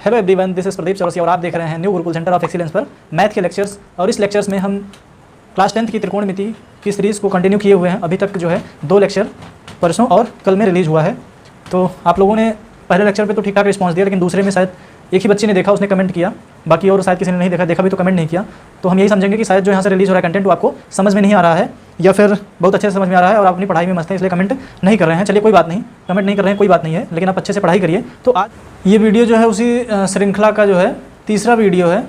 Hello everyone, this is Pradeep Chaurasia और आप देख रहे हैं new Gurukul centre of excellence पर मैथ के लेक्चर्स। और इस लेक्चर्स में हम क्लास 10th की त्रिकोणमिति की सीरीज़ को कंटिन्यू किए हुए हैं। अभी तक जो है 2 लेक्चर परसों और कल में रिलीज़ हुआ है। तो आप लोगों ने पहले लेक्चर पे तो ठीक ठाक रिस्पॉन्स दिया, लेकिन दूसरे में शायद एक ही बच्चे ने देखा, उसने कमेंट किया, बाकी और शायद किसी ने नहीं देखा भी तो कमेंट नहीं किया। तो हम यही समझेंगे कि शायद जो यहाँ से रिलीज़ हो रहा है कंटेंट वो आपको समझ में नहीं आ रहा है, या फिर बहुत अच्छे से समझ में आ रहा है और आप अपनी पढ़ाई में मस्त हैं इसलिए कमेंट नहीं कर रहे हैं। चलिए कोई बात नहीं, कमेंट नहीं कर रहे हैं कोई बात नहीं है, लेकिन आप अच्छे से पढ़ाई करिए। तो आज ये वीडियो जो है उसी श्रृंखला का जो है तीसरा वीडियो है,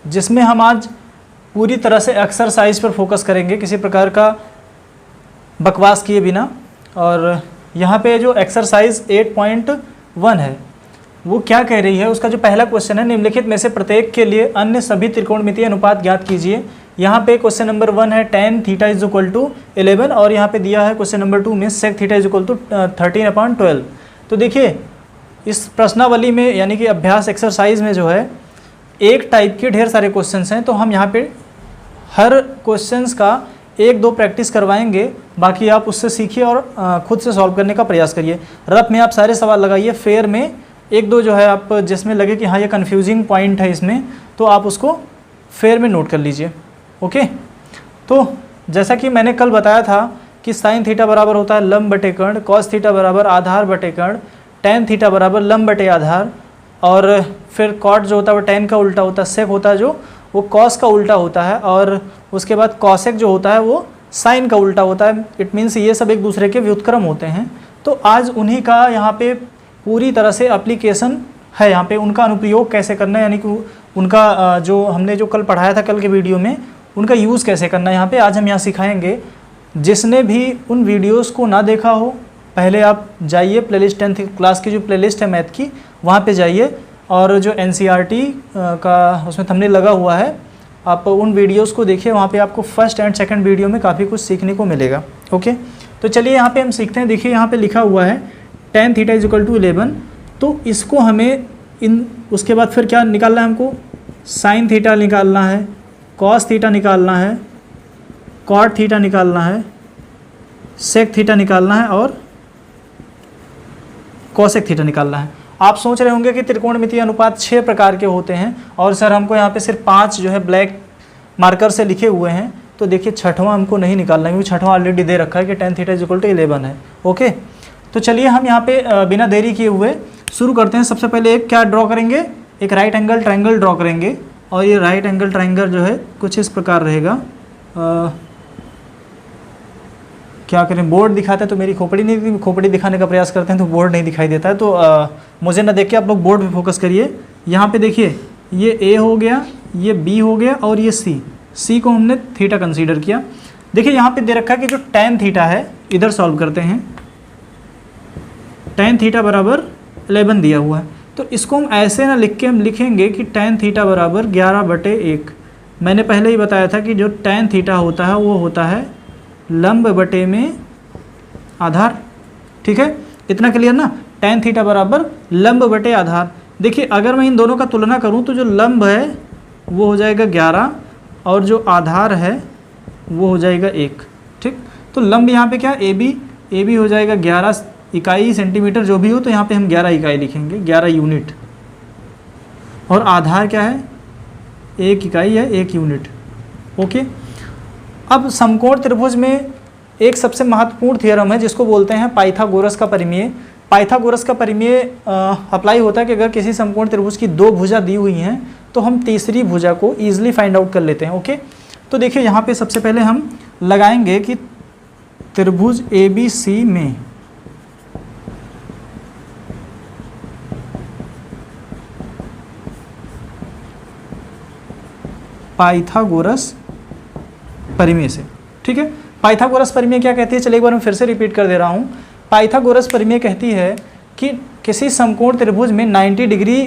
जिसमें हम आज पूरी तरह से एक्सरसाइज पर फोकस करेंगे, किसी प्रकार का बकवास किए बिना। और यहाँ पे जो एक्सरसाइज 8.1 है वो क्या कह रही है, उसका जो पहला क्वेश्चन है, निम्नलिखित में से प्रत्येक के लिए अन्य सभी त्रिकोणमितीय अनुपात ज्ञात कीजिए। यहाँ पे क्वेश्चन नंबर 1 है tan theta is equal to 11, और यहाँ पे दिया है क्वेश्चन नंबर 2 में sec theta is equal to 13/12। तो देखिए इस प्रश्नावली में यानी कि अभ्यास एक्सरसाइज में जो है एक टाइप के ढेर सारे क्वेश्चंस हैं। तो हम यहाँ पे हर क्वेश्चंस का 1-2 प्रैक्टिस करवाएंगे, बाकी आप उससे सीखिए और खुद से सॉल्व करने का प्रयास करिए। रफ में आप सारे सवाल लगाइए, फेयर में 1-2 जो है आप जिसमें लगे कि हाँ ये कन्फ्यूजिंग पॉइंट है इसमें, तो आप उसको फेयर में नोट कर लीजिए। ओके, तो जैसा कि मैंने कल बताया था कि साइन थीटा बराबर होता है लंब बटे कर्ण, कॉस थीटा बराबर आधार बटे कर्ण, टैन थीटा बराबर लंब बटे आधार, और फिर कॉट जो होता है वो टैन का उल्टा होता है, सेक होता है जो वो कॉस का उल्टा होता है, और उसके बाद कॉसेक जो होता है वो साइन का उल्टा होता है। इट मीन्स ये सब एक दूसरे के व्युत्क्रम होते हैं। तो आज उन्हीं का यहाँ पे पूरी तरह से एप्लीकेशन है, यहाँ पे उनका अनुप्रयोग कैसे करना है, यानी कि उनका जो हमने जो कल पढ़ाया था कल के वीडियो में, उनका यूज़ कैसे करना है यहाँ पे आज हम यहाँ सिखाएंगे। जिसने भी उन वीडियोस को ना देखा हो, पहले आप जाइए प्लेलिस्ट 10th क्लास की जो प्लेलिस्ट है मैथ की, वहाँ पे जाइए, और जो NCERT का उसमें थंबनेल लगा हुआ है, आप उन वीडियोस को देखिए। वहाँ पे आपको फर्स्ट एंड सेकंड वीडियो में काफ़ी कुछ सीखने को मिलेगा। ओके, तो चलिए यहाँ पे हम सीखते हैं। देखिए यहाँ पे लिखा हुआ है tan theta is equal to 11, तो इसको हमें उसके बाद फिर क्या निकालना है, हमको साइन थीटा निकालना है, कॉस थीटा निकालना है, कॉट थीटा निकालना है, सेक थीटा निकालना है, और कॉसेक थीटा निकालना है। आप सोच रहे होंगे कि त्रिकोणमितीय अनुपात 6 प्रकार के होते हैं, और सर हमको यहाँ पे सिर्फ 5 जो है ब्लैक मार्कर से लिखे हुए हैं। तो देखिए छठवां हमको नहीं निकालना है, क्योंकि छठवां ऑलरेडी दे रखा है कि tan theta is equal to 11 है। ओके, तो चलिए हम यहाँ पे बिना देरी किए हुए शुरू करते हैं। सबसे पहले एक क्या ड्रॉ करेंगे, एक राइट एंगल ट्रायंगल ड्रॉ करेंगे, और ये राइट एंगल ट्रायंगल जो है कुछ इस प्रकार रहेगा। क्या करें, बोर्ड दिखाते हैं तो मेरी खोपड़ी नहीं, खोपड़ी दिखाने का प्रयास करते हैं तो बोर्ड नहीं दिखाई देता है। तो मुझे ना देख के आप लोग बोर्ड पे फोकस करिए। यहाँ पे देखिए ये A हो गया, ये B हो गया, और ये C को हमने थीटा कंसीडर किया। देखिए यहाँ पे दे रखा है कि जो tan थीटा है, इधर सॉल्व करते हैं, tan थीटा बराबर 11 दिया हुआ है। तो इसको हम ऐसे ना लिख के हम लिखेंगे कि tan थीटा बराबर 11/1। मैंने पहले ही बताया था कि जो tan थीटा होता है वो होता है लंब बटे में आधार। ठीक है, इतना क्लियर ना, tan थीटा बराबर लंब बटे आधार। देखिए अगर मैं इन दोनों का तुलना करूं तो जो लंब है वो हो जाएगा 11, और जो आधार है वो हो जाएगा 1। ठीक, तो लंब यहाँ पे क्या ए बी हो जाएगा 11 इकाई सेंटीमीटर जो भी हो, तो यहाँ पे हम 11 इकाई लिखेंगे, 11 यूनिट, और आधार क्या है 1 इकाई है, 1 यूनिट। ओके, अब समकोण त्रिभुज में एक सबसे महत्वपूर्ण थ्योरम है जिसको बोलते हैं पाइथागोरस का परिमेय। पाइथागोरस का परिमेय अप्लाई होता है कि अगर किसी समकोण त्रिभुज की 2 भुजा दी हुई हैं तो हम तीसरी भुजा को ईजिली फाइंड आउट कर लेते हैं। ओके, तो देखिए यहाँ पे सबसे पहले हम लगाएंगे कि त्रिभुज ABC में पाइथागोरस परिमेय से। ठीक है, पाइथागोरस परिमेय क्या कहती है, चलिए एक बार मैं फिर से रिपीट कर दे रहा हूँ। पाइथागोरस परिमेय कहती है कि किसी समकोण त्रिभुज में 90 डिग्री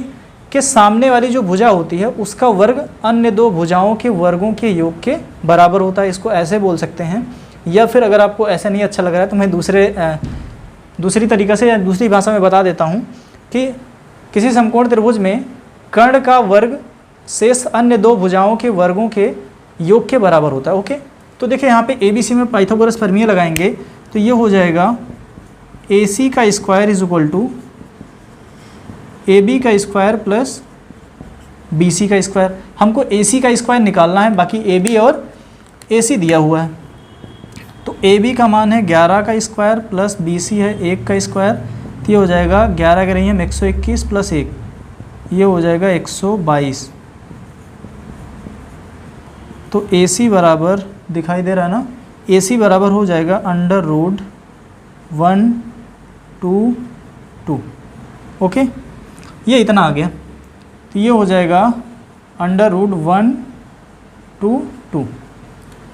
के सामने वाली जो भुजा होती है उसका वर्ग अन्य 2 भुजाओं के वर्गों के योग के बराबर होता है। इसको ऐसे बोल सकते हैं, या फिर अगर आपको ऐसा नहीं अच्छा लग रहा है तो मैं दूसरी तरीक़े से या दूसरी भाषा में बता देता हूँ कि किसी समकोण त्रिभुज में कर्ण का वर्ग शेष अन्य 2 भुजाओं के वर्गों के योग के बराबर होता है। ओके, तो देखिए यहाँ पे ABC में पाइथागोरस परिमेय लगाएंगे तो ये हो जाएगा AC का square is equal to AB का स्क्वायर प्लस BC का स्क्वायर। हमको AC का स्क्वायर निकालना है, बाकी AB और AC दिया हुआ है। तो AB का मान है 11 का स्क्वायर प्लस BC है 1 का स्क्वायर, तो ये हो जाएगा 11 करेंगे हम 121 प्लस 1, ये हो जाएगा 122। तो AC बराबर दिखाई दे रहा है ना, AC बराबर हो जाएगा अंडर रूट 1 2 2। ओके, ये इतना आ गया, तो ये हो जाएगा अंडर रूट 1 2 2।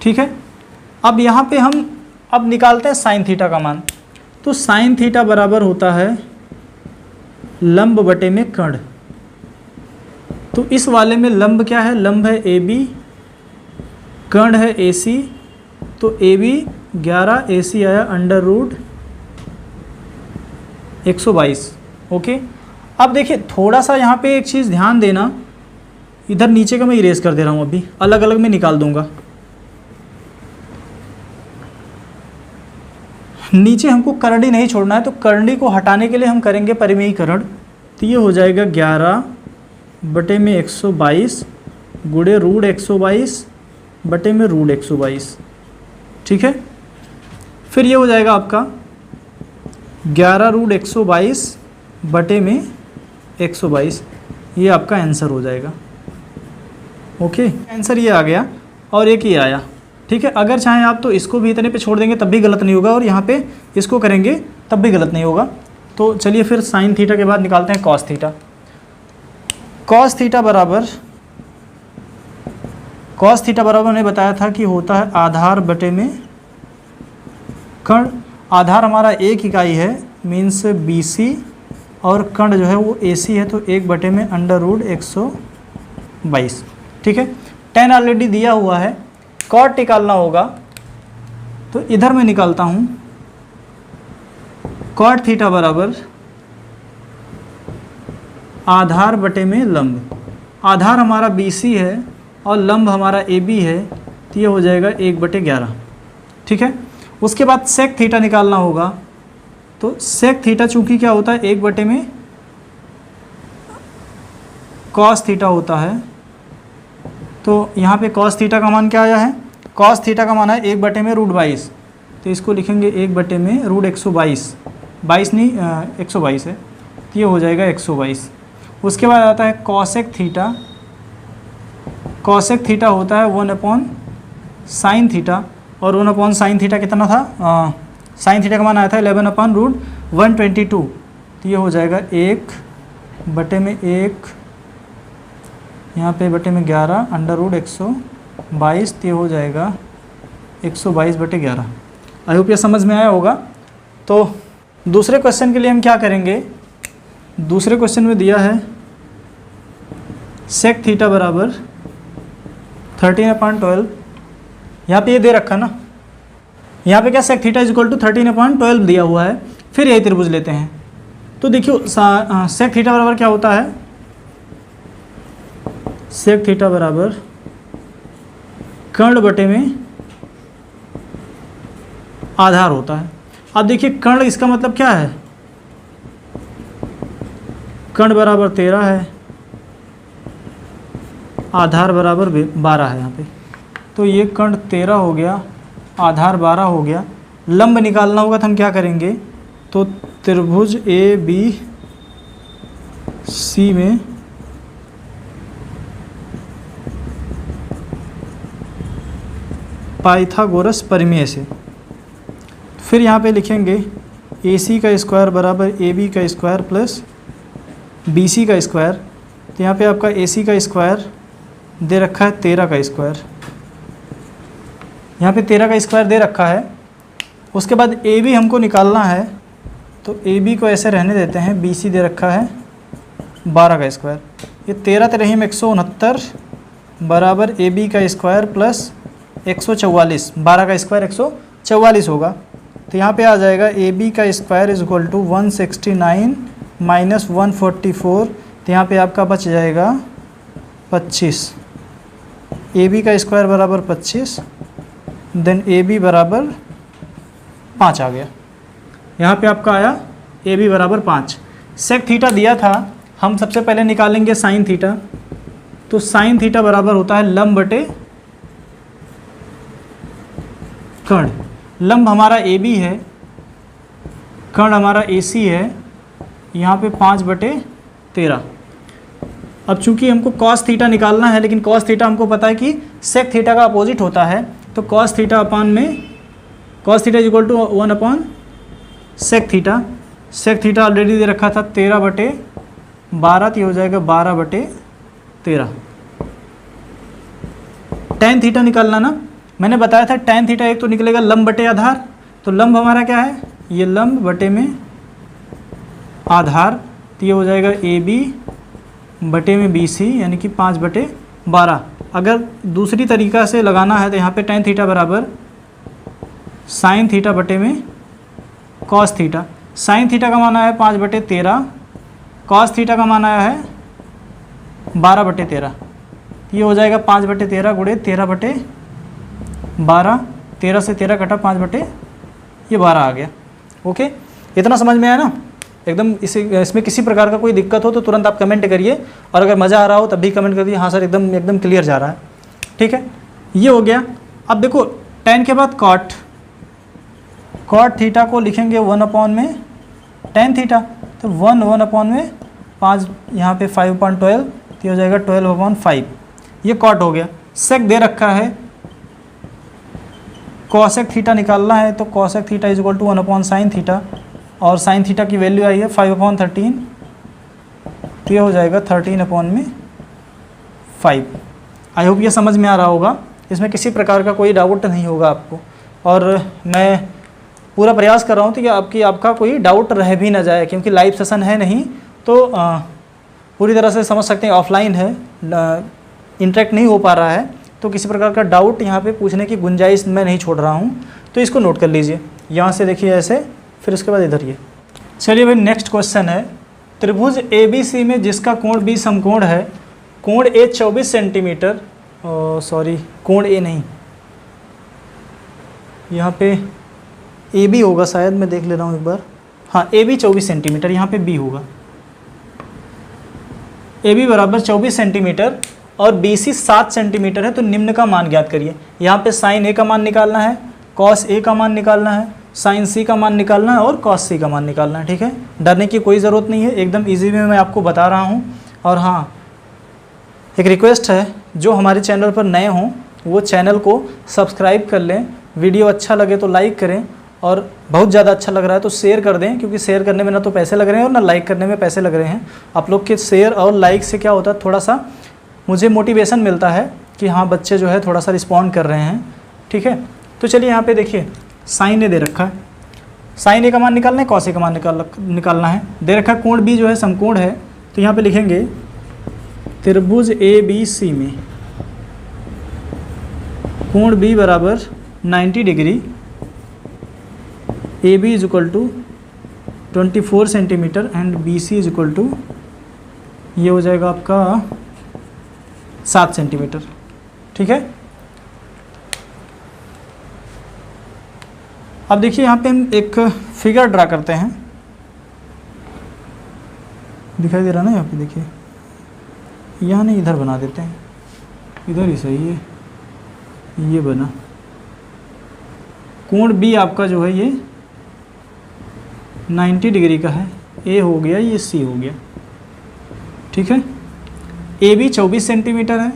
ठीक है, अब यहाँ पे हम अब निकालते हैं साइन थीटा का मान। तो साइन थीटा बराबर होता है लंब बटे में कर्ण। तो इस वाले में लंब क्या है, लंब है AB, कर्ण है AC, तो AB 11 AC आया अंडर रूट 122। ओके, अब देखिए थोड़ा सा यहाँ पे एक चीज़ ध्यान देना, इधर नीचे का मैं इरेज कर दे रहा हूँ, अभी अलग अलग में निकाल दूंगा। नीचे हमको करंडी नहीं छोड़ना है, तो करंडी को हटाने के लिए हम करेंगे परिमेयीकरण। तो ये हो जाएगा 11 बटे में 122 गुणे रूट 122 बटे में रूट 122। ठीक है, फिर ये हो जाएगा आपका 11 रूट 122 बटे में 122, ये आपका आंसर हो जाएगा। ओके, आंसर ये आ गया और एक ये आया। ठीक है, अगर चाहें आप तो इसको भी इतने पे छोड़ देंगे तब भी गलत नहीं होगा, और यहाँ पे इसको करेंगे तब भी गलत नहीं होगा। तो चलिए फिर साइन थीटा के बाद निकालते हैं कॉस थीटा। कॉस थीटा बराबर मैंने बताया था कि होता है आधार बटे में कर्ण। आधार हमारा एक इकाई है, मीन्स BC, और कर्ण जो है वो AC है, तो 1 बटे में अंडर रूट 122। ठीक है, tan ऑलरेडी दिया हुआ है, कॉट निकालना होगा, तो इधर मैं निकालता हूँ। कॉट थीटा बराबर आधार बटे में लंब। आधार हमारा BC है और लंब हमारा AB है, तो ये हो जाएगा 1 बटे 11। ठीक है, उसके बाद सेक थीटा निकालना होगा। तो सेक थीटा चूंकि क्या होता है 1 बटे में कॉस थीटा होता है, तो यहाँ पे कॉस थीटा का मान क्या आया है, कॉस थीटा का मान है 1 बटे में रूट 22, तो इसको लिखेंगे 1 बटे में रूट 122, 22 नहीं 122 है, तो ये हो जाएगा 122। उसके बाद आता है कॉसेक थीटा। कॉसेक थीटा होता है 1 अपॉन साइन थीटा, और 1 अपॉन साइन थीटा कितना था, साइन थीटा का मान आया था 11 अपॉन रूट 122, तो ये हो जाएगा 1 बटे में 1, यहाँ पे बटे में 11 अंडर रूट 122, तो ये हो जाएगा 122 बटे 11। आई होप ये समझ में आया होगा। तो दूसरे क्वेश्चन के लिए हम क्या करेंगे, दूसरे क्वेश्चन में दिया है सेक थीटा बराबर 13/12। यहाँ पे ये दे रखा ना, यहाँ पे क्या sec theta is equal to 13/12 दिया हुआ है। फिर यही त्रिभुज लेते हैं, तो देखियो सेक थीटा बराबर क्या होता है, सेक थीटा बराबर कर्ण बटे में आधार होता है। अब देखिए कर्ण, इसका मतलब क्या है, कर्ण बराबर 13 है, आधार बराबर 12 है यहाँ पे, तो ये कर्ण 13 हो गया, आधार 12 हो गया। लंब निकालना होगा तो हम क्या करेंगे, तो त्रिभुज ABC में पाइथागोरस प्रमेय से, फिर यहाँ पे लिखेंगे AC का स्क्वायर बराबर AB का स्क्वायर प्लस BC का स्क्वायर। तो यहाँ पे आपका AC का स्क्वायर दे रखा है 13 का स्क्वायर, यहाँ पे 13 का स्क्वायर दे रखा है। उसके बाद AB हमको निकालना है, तो AB को ऐसे रहने देते हैं, BC दे रखा है 12 का स्क्वायर, ये 13 तेरह 169 बराबर AB का स्क्वायर प्लस 144, 12 का स्क्वायर 144 होगा। तो यहाँ पे आ जाएगा AB का square is equal to 169 minus 144, तो यहाँ पे आपका बच जाएगा 25। AB का स्क्वायर बराबर 25, देन AB बराबर 5 आ गया। यहाँ पे आपका आया AB बराबर 5। सेक थीटा दिया था, हम सबसे पहले निकालेंगे साइन थीटा। तो साइन थीटा बराबर होता है लंब बटे कर्ण। लंब हमारा ए बी है, कर्ण हमारा ए सी है, यहाँ पे 5/13। अब चूंकि हमको कॉस थीटा निकालना है, लेकिन कॉस थीटा हमको पता है कि सेक थीटा का अपोजिट होता है, तो कॉस थीटा अपान में cos theta equal to 1 sec theta. Sec theta already दे रखा था 13/12, तो ये हो जाएगा 12/13। टेन थीटा निकालना ना, मैंने बताया था टेन थीटा एक तो निकलेगा लंब बटे आधार। तो लंब हमारा क्या है, ये लंब बटे में आधार, तो ये हो जाएगा ए बी बटे में बी सी, यानी कि 5/12। अगर दूसरी तरीका से लगाना है तो यहाँ पे टेन थीटा बराबर साइन थीटा बटे में कॉस थीटा। साइन थीटा का मान आया है 5/13, कॉस थीटा का मान आया है 12/13। ये हो जाएगा 5/13 गुणे 13/12, 13 से 13 कटा 5/12 आ गया। ओके, इतना समझ में आया ना एकदम। इसमें किसी प्रकार का कोई दिक्कत हो तो तुरंत आप कमेंट करिए, और अगर मज़ा आ रहा हो तब भी कमेंट कर दिए हाँ सर एकदम क्लियर जा रहा है। ठीक है, ये हो गया। अब देखो टेन के बाद कॉट थीटा को लिखेंगे 1 में टेन थीटा, तो 1 में 5, यहाँ पे 5/12, तो हो जाएगा 12/5। ये कॉट हो गया। सेक दे रखा है, कॉसेक थीटा निकालना है, तो cosec theta is equal to 1 sine theta, और साइन थीटा की वैल्यू आई है 5/13, तो ये हो जाएगा 13/5। आई होप ये समझ में आ रहा होगा, इसमें किसी प्रकार का कोई डाउट नहीं होगा आपको, और मैं पूरा प्रयास कर रहा हूँ कि आपका कोई डाउट रह भी ना जाए, क्योंकि लाइव सेशन है नहीं, तो पूरी तरह से समझ सकते हैं ऑफलाइन है, इंटरेक्ट नहीं हो पा रहा है, तो किसी प्रकार का डाउट यहाँ पे पूछने की गुंजाइश मैं नहीं छोड़ रहा हूँ। तो इसको नोट कर लीजिए, यहाँ से देखिए ऐसे, फिर उसके बाद इधर ये। चलिए भाई नेक्स्ट क्वेश्चन है, त्रिभुज ए बी सी में जिसका कोण बी समकोण है, कोण ए 24 सेंटीमीटर, सॉरी कोण ए नहीं, यहाँ पे ए बी होगा शायद, मैं देख ले रहा हूँ एक बार। हाँ, ए बी 24 सेंटीमीटर, यहाँ पे बी होगा। ए बी बराबर 24 सेंटीमीटर और बी सी 7 सेंटीमीटर है, तो निम्न का मान ज्ञात करिए। यहाँ पे साइन ए का मान निकालना है, कॉस ए का मान निकालना है, साइन सी का मान निकालना है और कॉस सी का मान निकालना है। ठीक है, डरने की कोई ज़रूरत नहीं है, एकदम इजी में मैं आपको बता रहा हूँ। और हाँ, एक रिक्वेस्ट है, जो हमारे चैनल पर नए हों वो चैनल को सब्सक्राइब कर लें, वीडियो अच्छा लगे तो लाइक करें, और बहुत ज़्यादा अच्छा लग रहा है तो शेयर कर दें, क्योंकि शेयर करने में ना तो पैसे लग रहे हैं और ना लाइक करने में पैसे लग रहे हैं। आप लोग के शेयर और लाइक से क्या होता है, थोड़ा सा मुझे मोटिवेशन मिलता है कि हाँ बच्चे जो है थोड़ा सा रिस्पॉन्ड कर रहे हैं। ठीक है, तो चलिए यहाँ पे देखिए साइन ए दे रखा है, साइन ए का मान निकालना है, कॉस ए का मान निकालना है। दे रखा कोण बी जो है समकोण है, तो यहाँ पे लिखेंगे त्रिभुज ए बी सी में कोण बी बराबर 90 degree, A B is equal to 24 centimetre and B C is equal to, ये हो जाएगा आपका 7 सेंटीमीटर। ठीक है, अब देखिए यहाँ पे हम एक फिगर ड्रा करते हैं, दिखाई दे रहा ना यहाँ पे, देखिए यहाँ नहीं इधर बना देते हैं, इधर ही सही है, ये बना। कोण बी आपका जो है ये 90 डिग्री का है, ए हो गया, ये सी हो गया। ठीक है, ए बी 24 सेंटीमीटर है,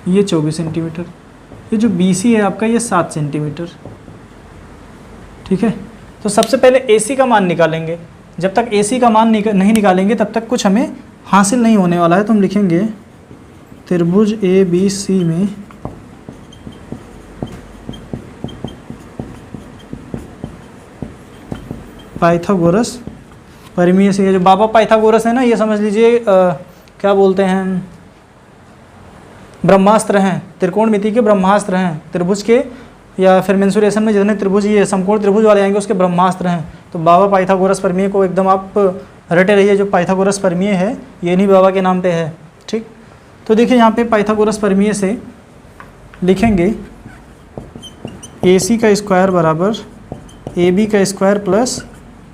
ये 24 सेंटीमीटर, ये जो बी सी है आपका ये 7 सेंटीमीटर। ठीक है, तो सबसे पहले ए सी का मान निकालेंगे। जब तक ए सी का मान नहीं निकालेंगे तब तक कुछ हमें हासिल नहीं होने वाला है, तो हम लिखेंगे त्रिभुज ए बी सी में पाइथागोरस परिमेय से, जो बाबा पाइथागोरस है ना, ये समझ लीजिए क्या बोलते हैं, ब्रह्मास्त्र हैं, त्रिकोणमिति के ब्रह्मास्त्र हैं, त्रिभुज के, या फिर मेंसुरेशन में जितने त्रिभुज ये समकोण त्रिभुज वाले आएंगे उसके ब्रह्मास्त्र हैं। तो बाबा पाइथागोरस परिमेय को एकदम आप रटे रहिए, जो पाइथागोरस परिमेय है ये नहीं बाबा के नाम पे है। ठीक, तो देखिए यहाँ पे पाइथागोरस परिमेय से लिखेंगे ए सी का स्क्वायर बराबर ए बी का स्क्वायर प्लस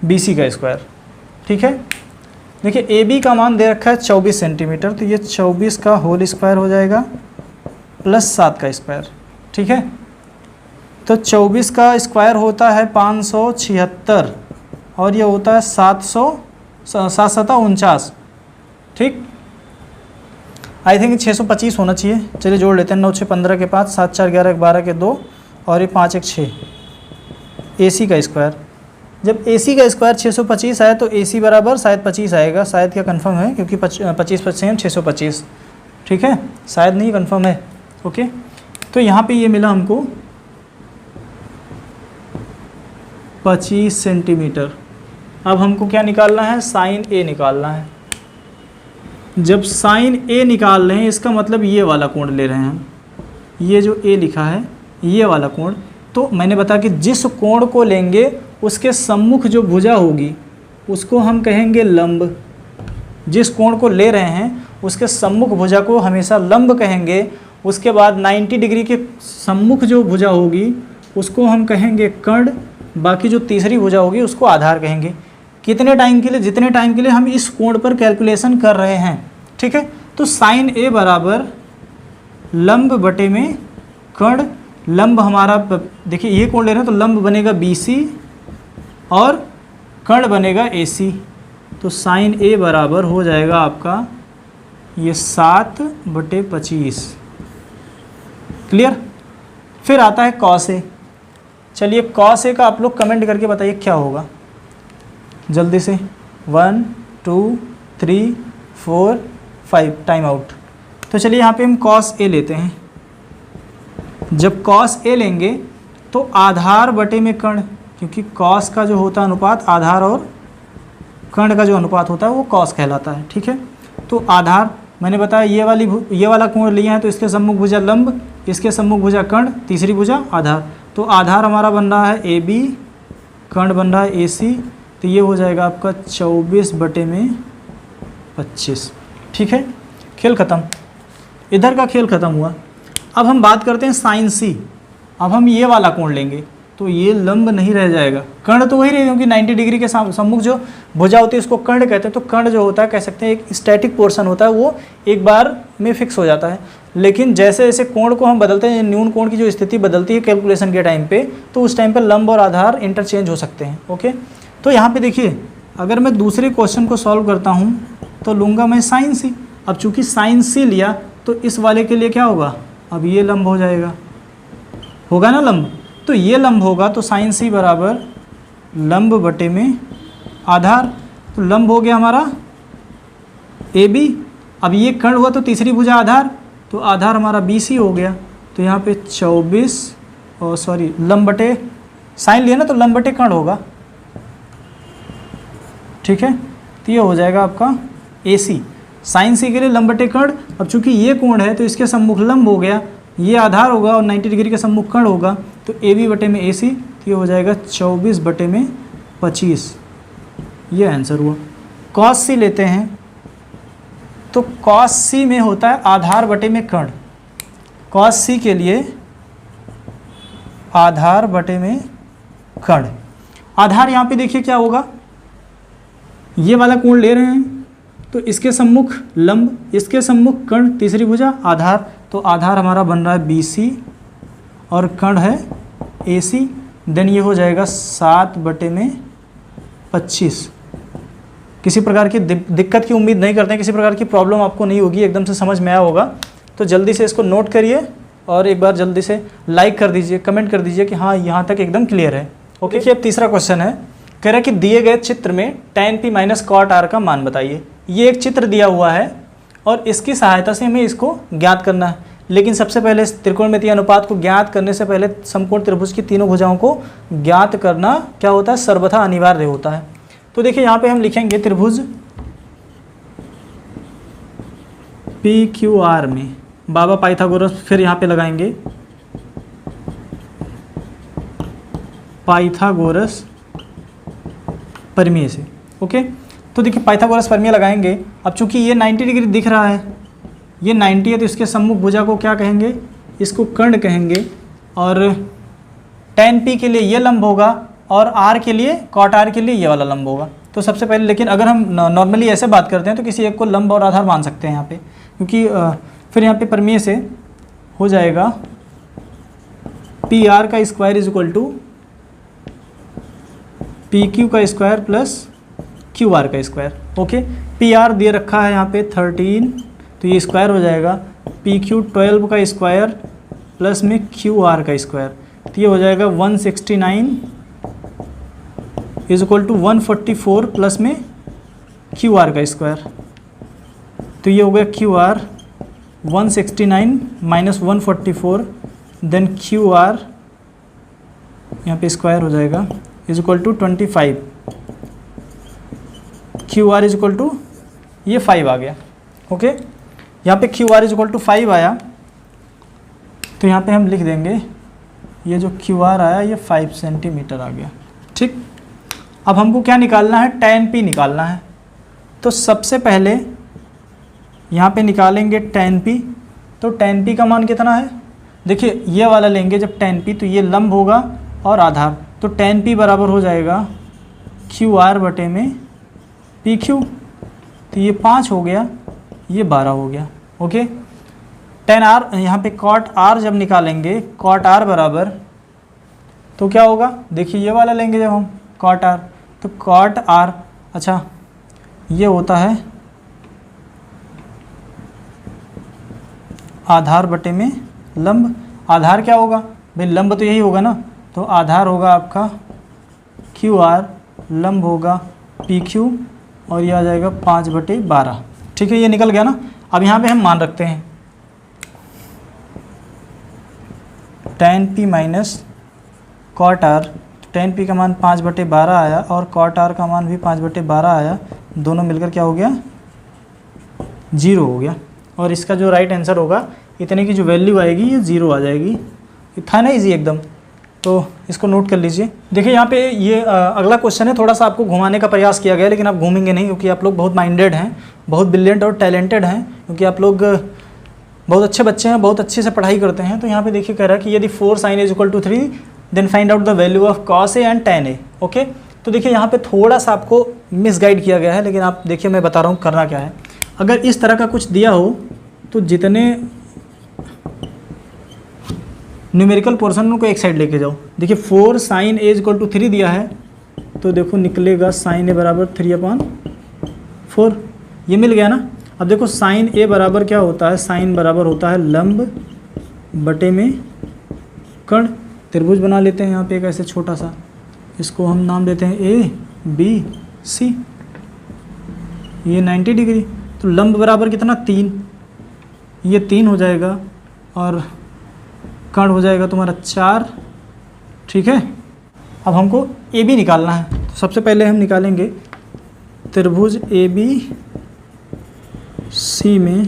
BC का स्क्वायर। ठीक है, देखिए AB का मान दे रखा है 24 सेंटीमीटर, तो ये 24 का होल स्क्वायर हो जाएगा प्लस 7 का स्क्वायर। ठीक है, तो 24 का स्क्वायर होता है 576 और ये होता है 749। ठीक, आई थिंक 625 होना चाहिए। चलिए जोड़ लेते हैं, 9 6 15 के 5, 7 4 11 12 के 2 और ये 5 1 6। AC का स्क्वायर, जब AC का स्क्वायर 625 आए तो AC बराबर शायद 25 आएगा। शायद क्या कंफर्म है, क्योंकि 25 625। ठीक है, शायद नहीं, कंफर्म है। ओके, तो यहाँ पे ये मिला हमको 25 सेंटीमीटर। अब हमको क्या निकालना है, साइन A निकालना है। जब साइन A निकाल रहे हैं इसका मतलब ये वाला कोण ले रहे हैं हम, ये जो A लिखा है ये वाला कोण। तो मैंने बताया कि जिस कोण को लेंगे उसके सम्मुख जो भुजा होगी उसको हम कहेंगे लंब। जिस कोण को ले रहे हैं उसके सम्मुख भुजा को हमेशा लंब कहेंगे। उसके बाद 90 डिग्री के सम्मुख जो भुजा होगी उसको हम कहेंगे कर्ण। बाकी जो तीसरी भुजा होगी उसको आधार कहेंगे। कितने टाइम के लिए, जितने टाइम के लिए हम इस कोण पर कैलकुलेशन कर रहे हैं। ठीक है, तो साइन A बराबर लंब बटे में कर्ण। लंब हमारा, देखिए ये कोण ले रहे हैं तो लंब बनेगा BC और कर्ण बनेगा AC। तो साइन A बराबर हो जाएगा आपका ये 7/25। क्लियर। फिर आता है कॉस A। चलिए कॉस A का आप लोग कमेंट करके बताइए क्या होगा जल्दी से। 1 2 3 4 5, टाइम आउट। तो चलिए यहाँ पे हम कॉस A लेते हैं। जब कॉस A लेंगे तो आधार बटे में कर्ण, क्योंकि कॉस का जो होता है अनुपात आधार और कर्ण का जो अनुपात होता है वो कॉस कहलाता है। ठीक है, तो आधार मैंने बताया ये वाला कोण लिया है तो इसके सम्मुख भुजा लंब, इसके सम्मुख भुजा कर्ण, तीसरी भुजा आधार। तो आधार हमारा बन रहा है AB, कर्ण बन रहा है AC। तो ये हो जाएगा आपका 24/25। ठीक है, खेल ख़त्म, इधर का खेल ख़त्म हुआ। अब हम बात करते हैं साइन C। अब हम ये वाला कोण लेंगे तो ये लंब नहीं रह जाएगा, कर्ण तो वही रहेगा क्योंकि 90 डिग्री के सम्मुख जो भुजा होती है उसको कर्ण कहते हैं। तो कर्ण जो होता है कह सकते हैं एक स्टैटिक पोर्शन होता है, वो एक बार में फिक्स हो जाता है। लेकिन जैसे जैसे कोण को हम बदलते हैं, न्यून कोण की जो स्थिति बदलती है कैलकुलेशन के टाइम पे, तो उस टाइम पे लंब और आधार इंटरचेंज हो सकते हैं। ओके, तो यहाँ पे देखिए अगर मैं दूसरे क्वेश्चन को सॉल्व करता हूँ तो लूँगा मैं साइन C। अब चूँकि साइन C लिया तो इस वाले के लिए क्या होगा, अब ये लंब हो जाएगा, होगा ना लंब। तो ये लंब होगा तो साइन C बराबर लंब बटे में आधार। तो लंब हो गया हमारा AB। अब ये कर्ण हुआ तो तीसरी भुजा आधार, तो आधार हमारा BC हो गया। तो यहाँ पे 24 और सॉरी लंब बटे साइन लिया ना तो लंब बटे कर्ण होगा। ठीक है, तो ये हो जाएगा आपका AC। साइन C के लिए लंब बटे कर्ण। अब चूंकि ये कोण है तो इसके सम्मुख लंब हो गया, ये आधार होगा और 90 डिग्री के सम्मुख कर्ण होगा। तो AB बटे में AC, तो ये हो जाएगा 24/25। ये आंसर हुआ। कॉस C लेते हैं तो कॉस C में होता है आधार बटे में कर्ण। कॉस C के लिए आधार बटे में कर्ण। आधार यहाँ पे देखिए क्या होगा, ये वाला कोण ले रहे हैं तो इसके सम्मुख लंब, इसके सम्मुख कर्ण, तीसरी भुजा आधार। तो आधार हमारा बन रहा है BC और कर्ण है AC। देन ये हो जाएगा 7/25। किसी प्रकार की दिक्कत की उम्मीद नहीं करते हैं, किसी प्रकार की प्रॉब्लम आपको नहीं होगी, एकदम से समझ में आया होगा। तो जल्दी से इसको नोट करिए और एक बार जल्दी से लाइक कर दीजिए, कमेंट कर दीजिए कि हाँ यहाँ तक एकदम क्लियर है। ओके, देखिए अब तीसरा क्वेश्चन है, कह रहा है कि दिए गए चित्र में tan P - cot R का मान बताइए। ये एक चित्र दिया हुआ है और इसकी सहायता से हमें इसको ज्ञात करना है। लेकिन सबसे पहले त्रिकोणमितीय अनुपात को ज्ञात करने से पहले समकोण त्रिभुज की तीनों भुजाओं को ज्ञात करना क्या होता है, सर्वथा अनिवार्य होता है। तो देखिए यहाँ पे हम लिखेंगे त्रिभुज PQR में बाबा पाइथागोरस, फिर यहाँ पे लगाएंगे पाइथागोरस परिमेय से। ओके, तो देखिए पाइथागोरस परिमेय लगाएंगे। अब चूंकि ये 90 डिग्री दिख रहा है, ये 90 है तो इसके सम्मुख भुजा को क्या कहेंगे, इसको कर्ण कहेंगे। और tan P के लिए ये लंब होगा और आर के लिए कॉट आर के लिए ये वाला लंब होगा। तो सबसे पहले, लेकिन अगर हम नॉर्मली ऐसे बात करते हैं तो किसी एक को लंब और आधार मान सकते हैं यहाँ पे, क्योंकि फिर यहाँ पे प्रमेय से हो जाएगा पी आर का square is equal to P Q का स्क्वायर प्लस क्यू आर का स्क्वायर। ओके, पी आर दे रखा है यहाँ पे 13, तो ये स्क्वायर हो जाएगा पी क्यू 12 का स्क्वायर प्लस में क्यू आर का स्क्वायर, तो ये हो जाएगा 169 इज इक्वल टू 144 प्लस में क्यू आर का स्क्वायर, तो ये हो गया Q R 169 minus 144 then Q R यहाँ पे स्क्वायर हो जाएगा is equal to 25, Q R is equal to ये 5 आ गया। ओके, यहाँ पे Q R is equal to 5 आया, तो यहाँ पे हम लिख देंगे ये जो क्यू आर आया ये 5 सेंटीमीटर आ गया। ठीक, अब हमको क्या निकालना है, tan p निकालना है। तो सबसे पहले यहाँ पे निकालेंगे tan p, तो tan p का मान कितना है, देखिए ये वाला लेंगे जब tan p, तो ये लंब होगा और आधार, तो tan p बराबर हो जाएगा क्यू आर बटे में पी क्यू, तो ये 5 हो गया, ये 12 हो गया। ओके, tan r यहाँ पे cot r जब निकालेंगे, cot r बराबर तो क्या होगा, देखिए ये वाला लेंगे जब हम cot r, तो cot r, अच्छा ये होता है आधार बटे में लंब। आधार क्या होगा भाई, लंब तो यही होगा ना, तो आधार होगा आपका क्यू आर, लंब होगा पी क्यू, और ये आ जाएगा 5/12। ठीक है, ये निकल गया ना। अब यहाँ पे हम मान रखते हैं tan p minus cot R, tan p का मान 5/12 आया और कॉट आर का मान भी 5/12 आया, दोनों मिलकर क्या हो गया, 0 हो गया। और इसका जो राइट आंसर होगा, इतने की जो वैल्यू आएगी ये 0 आ जाएगी। ये था ना इजी एकदम, तो इसको नोट कर लीजिए। देखिए यहाँ पे ये अगला क्वेश्चन है, थोड़ा सा आपको घुमाने का प्रयास किया गया, लेकिन आप घूमेंगे नहीं, क्योंकि आप लोग बहुत माइंडेड हैं, बहुत ब्रिलियंट और टैलेंटेड हैं, क्योंकि आप लोग बहुत अच्छे बच्चे हैं, बहुत अच्छे से पढ़ाई करते हैं। तो यहाँ पे देखिए कह रहा है कि यदि 4 sin a = 3 then find out the value of cos a and tan a। Okay, तो देखिए यहाँ पे थोड़ा सा आपको मिसगाइड किया गया है, लेकिन आप देखिए मैं बता रहा हूँ करना क्या है। अगर इस तरह का कुछ दिया हो तो जितने न्यूमेरिकल पोर्शन को एक साइड लेके जाओ। देखिए 4 sin a = 3 दिया है, तो देखो निकलेगा sin a बराबर 3/4, ये मिल गया ना। अब देखो sin a बराबर क्या होता है, sin बराबर होता है लंब बटे में कर्ण। त्रिभुज बना लेते हैं यहाँ पे एक ऐसे छोटा सा, इसको हम नाम देते हैं ए बी सी, ये 90 डिग्री। तो लंब बराबर कितना, 3, ये 3 हो जाएगा और कर्ण हो जाएगा तुम्हारा 4। ठीक है, अब हमको ए बी निकालना है। तो सबसे पहले हम निकालेंगे त्रिभुज ए बी सी में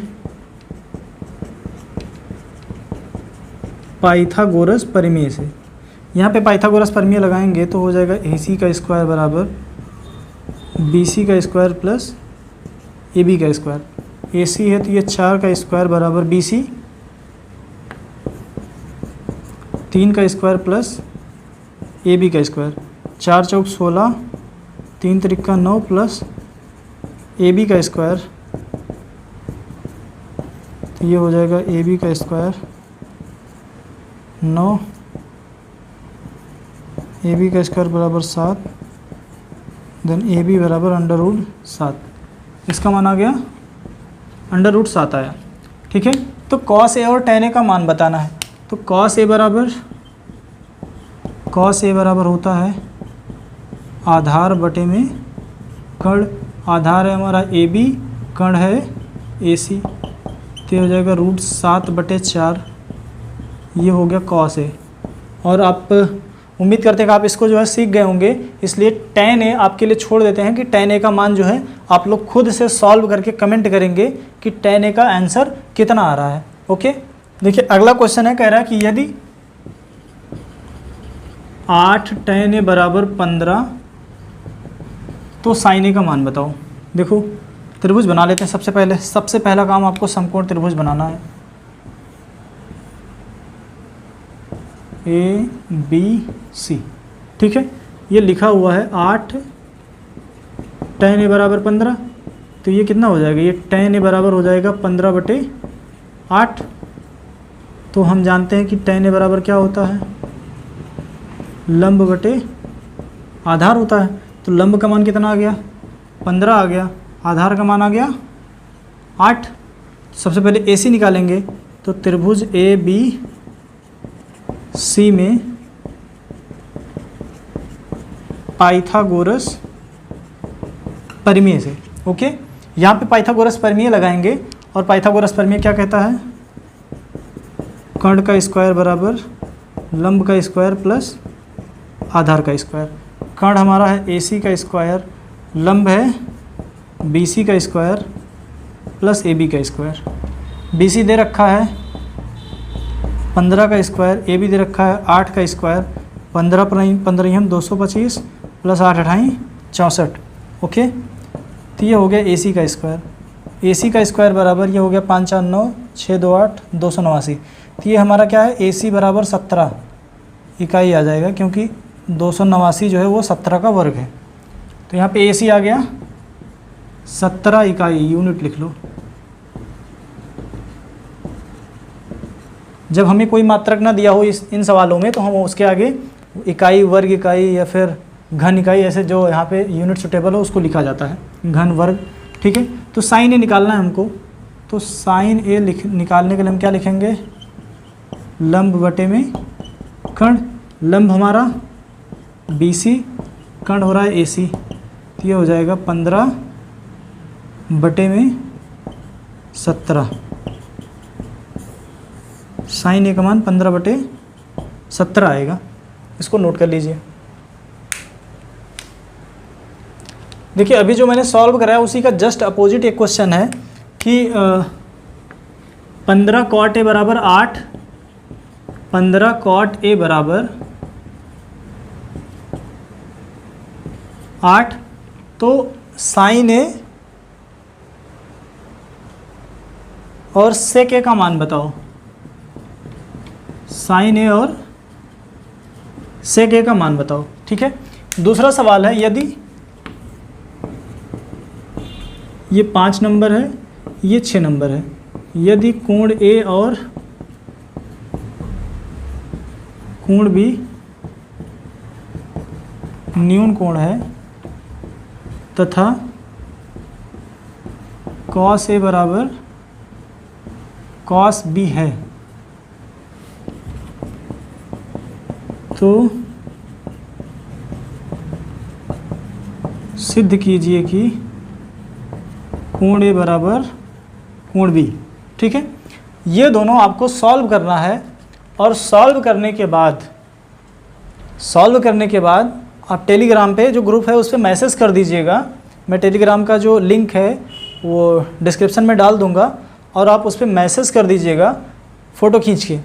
पाइथागोरस प्रमेय से। यहाँ पे पाइथागोरस प्रमेय लगाएंगे तो हो जाएगा ए सी का स्क्वायर बराबर बी सी का स्क्वायर प्लस ए बी का स्क्वायर। ए सी है तो ये 4 का स्क्वायर बराबर बी सी, 3 का स्क्वायर प्लस ए बी का स्क्वायर, 4 चौक 16, 3 त्रिका 9 प्लस ए बी का स्क्वायर, तो ये हो जाएगा ए बी का स्क्वायर 9, ए बी का स्क्वायर बराबर 7, देन ए बी बराबर √7। इसका मान आ गया √7 आया। ठीक है, तो cos a और tan a का मान बताना है। तो cos a बराबर होता है आधार बटे में कर्ण। आधार है हमारा ए बी, कर्ण है ए सी, तो हो जाएगा √7/4, ये हो गया cos a। और आप उम्मीद करते हैं कि आप इसको जो है सीख गए होंगे, इसलिए tan a आपके लिए छोड़ देते हैं कि tan a का मान जो है आप लोग खुद से सॉल्व करके कमेंट करेंगे कि tan a का आंसर कितना आ रहा है। ओके, देखिए अगला क्वेश्चन है, कह रहा है कि यदि 8 tan a बराबर 15 तो sin a का मान बताओ। देखो त्रिभुज बना लेते हैं। सबसे पहला काम आपको समकोण त्रिभुज बनाना है, ए बी सी। ठीक है, ये लिखा हुआ है 8 tan a बराबर 15, तो ये कितना हो जाएगा, ये tan a बराबर हो जाएगा 15/8। तो हम जानते हैं कि tan a बराबर क्या होता है, लंब बटे आधार होता है। तो लंब का मान कितना आ गया, 15 आ गया, आधार का मान आ गया 8। सबसे पहले AC निकालेंगे, तो त्रिभुज ABC में पाइथागोरस परिमेय से, ओके। यहाँ पे पाइथागोरस परिमेय लगाएंगे, और पाइथागोरस परिमेय क्या कहता है, कर्ण का स्क्वायर बराबर लंब का स्क्वायर प्लस आधार का स्क्वायर। कर्ण हमारा है AC का स्क्वायर, लंब है BC का स्क्वायर प्लस AB का स्क्वायर। BC दे रखा है 15 का स्क्वायर, AB दे रखा है 8 का स्क्वायर। 15 15 225 plus 8 8 64, okay. तो ये हो गया AC का स्क्वायर। AC का स्क्वायर बराबर ये हो गया 5 4 9 6 2 8 289। तो ये हमारा क्या है, AC बराबर 17 इकाई आ जाएगा, क्योंकि 289 जो है वो 17 का वर्ग है। तो यहाँ पे AC आ गया 17 इकाई, यूनिट लिख लो। जब हमें कोई मात्रक ना दिया हो इन सवालों में, तो हम उसके आगे इकाई, वर्ग इकाई या फिर घन इकाई, ऐसे जो यहाँ पे यूनिट सुटेबल हो उसको लिखा जाता है, घन वर्ग, ठीक है। तो साइन A निकालना है हमको, तो साइन A निकालने के लिए हम क्या लिखेंगे, लंब बटे में कर्ण। लंब हमारा BC, कर्ण हो रहा है AC, तो ये हो जाएगा 15 बटे में 17। साइन A का मान 15 बटे 17 आएगा, इसको नोट कर लीजिए। देखिए अभी जो मैंने सॉल्व कराया उसी का जस्ट अपोजिट एक क्वेश्चन है कि 15 cot A बराबर 8, 15 cot A बराबर 8, तो साइन A और सेक A का मान बताओ। साइन A और सेक A का मान बताओ, ठीक है। दूसरा सवाल है, यदि ये 5 नंबर है, ये 6 नंबर है, यदि कोण A और कोण B न्यून कोण है तथा cos A बराबर cos B है, तो सिद्ध कीजिए कि कोण A बराबर कोण B, ठीक है। ये दोनों आपको सॉल्व करना है, और सॉल्व करने के बाद आप टेलीग्राम पे जो ग्रुप है उस पर मैसेज कर दीजिएगा। मैं टेलीग्राम का जो लिंक है वो डिस्क्रिप्शन में डाल दूंगा, और आप उस पर मैसेज कर दीजिएगा फ़ोटो खींच के,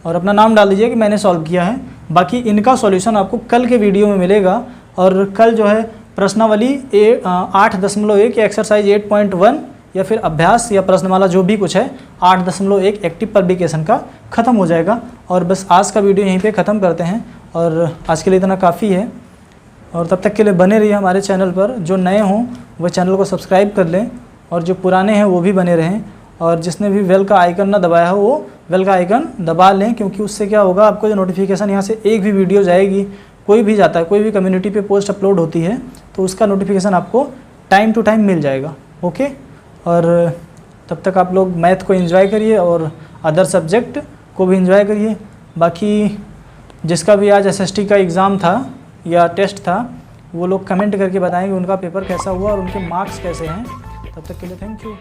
और अपना नाम डाल दीजिए कि मैंने सॉल्व किया है। बाकी इनका सॉल्यूशन आपको कल के वीडियो में मिलेगा, और कल जो है प्रश्नावली 8.1 या एक्सरसाइज 8.1 या फिर अभ्यास या प्रश्नमाला जो भी कुछ है 8.1 एक्टिव पब्लिकेशन का ख़त्म हो जाएगा। और बस आज का वीडियो यहीं पे ख़त्म करते हैं, और आज के लिए इतना काफ़ी है। और तब तक के लिए बने रहिए हमारे चैनल पर। जो नए हों वह चैनल को सब्सक्राइब कर लें, और जो पुराने हैं वो भी बने रहें। और जिसने भी बेल का आइकन ना दबाया हो वो बेल का आइकन दबा लें, क्योंकि उससे क्या होगा, आपको जो नोटिफिकेशन यहाँ से एक भी वीडियो जाएगी, कोई भी जाता है, कोई भी कम्युनिटी पे पोस्ट अपलोड होती है, तो उसका नोटिफिकेशन आपको टाइम टू टाइम मिल जाएगा, ओके। और तब तक आप लोग मैथ को एंजॉय करिए और अदर सब्जेक्ट को भी एंजॉय करिए। बाकी जिसका भी आज SST का एग्ज़ाम था या टेस्ट था, वो लोग कमेंट करके बताएंगे उनका पेपर कैसा हुआ और उनके मार्क्स कैसे हैं। तब तक के लिए थैंक यू।